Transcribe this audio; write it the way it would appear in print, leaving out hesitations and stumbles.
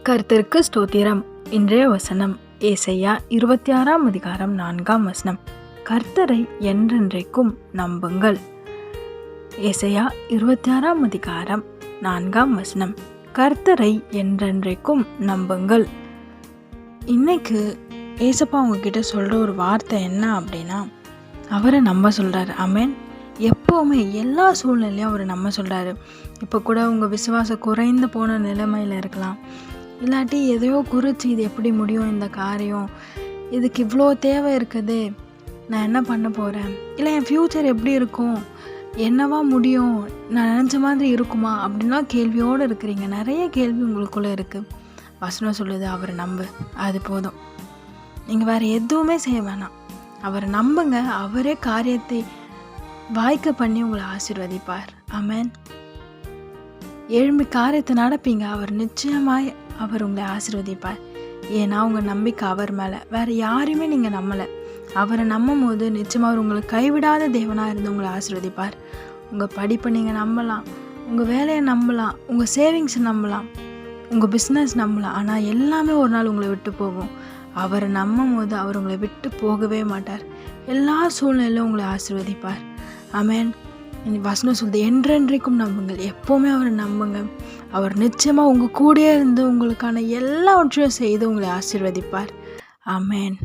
கர்த்தருக்கு ஸ்தோத்திரம். இன்றைய வசனம் ஏசாயா 26:4. கர்த்தரை என்றென்றைக்கும் நம்புங்கள். ஏசாயா 26:4. கர்த்தரை என்றென்றைக்கும் நம்புங்கள். இன்னைக்கு ஏசப்பா உங்ககிட்ட சொல்கிற ஒரு வார்த்தை என்ன அப்படின்னா, அவரை நம்ப சொல்கிறாரு. ஆமென். எப்போவுமே எல்லா சூழ்நிலையும் அவர் நம்ப சொல்கிறாரு. இப்போ கூட உங்கள் விசுவாசம் குறைந்து போன நிலைமையில் இருக்கலாம். இல்லாட்டி எதையோ குறித்து இது எப்படி முடியும், இந்த காரியம் இதுக்கு இவ்வளோ தேவை இருக்குது, நான் என்ன பண்ண போகிறேன், இல்லை என் ஃப்யூச்சர் எப்படி இருக்கும், என்னவா முடியும், நான் நினச்ச மாதிரி இருக்குமா அப்படின்லாம் கேள்வியோடு இருக்கிறீங்க. நிறைய கேள்வி உங்களுக்குள்ளே இருக்குது. வசனம் சொல்லுது, அவரை நம்பு, அது போதும். நீங்கள் வேறு எதுவுமே செய்ய வேணாம், அவரை நம்புங்க. அவரே காரியத்தை வாய்க்க பண்ணி உங்களை ஆசீர்வதிப்பார். ஆமென். எழும்பி காரியத்தை நடப்பீங்க. அவர் நிச்சயமாய் அவர் உங்களை ஆசீர்வதிப்பார். ஏன்னா உங்கள் நம்பிக்கை அவர் மேலே, வேறு யாரையுமே நீங்கள் நம்பலை. அவரை நம்பும் போது நிச்சயமாக அவர் உங்களை கைவிடாத தேவனாக இருந்து உங்களை ஆசீர்வதிப்பார். உங்கள் படிப்பை நீங்கள் நம்பலாம், உங்கள் வேலையை நம்பலாம், உங்கள் சேவிங்ஸை நம்பலாம், உங்கள் பிஸ்னஸ் நம்பலாம். ஆனால் எல்லாமே ஒரு நாள் உங்களை விட்டு போகும். அவரை நம்பும் போது அவர் உங்களை விட்டு போகவே மாட்டார். எல்லா சூழ்நிலையிலும் உங்களை ஆசீர்வதிப்பார். ஆமென். வசனம் சொல்லுது, என்றென்றைக்கும் நம்புங்கள். எப்போவுமே அவரை நம்புங்க. அவர் நிச்சயமாக உங்கள் கூடயே இருந்து உங்களுக்கான எல்லாவற்றையும் செய்து உங்களை ஆசீர்வதிப்பார். ஆமென்.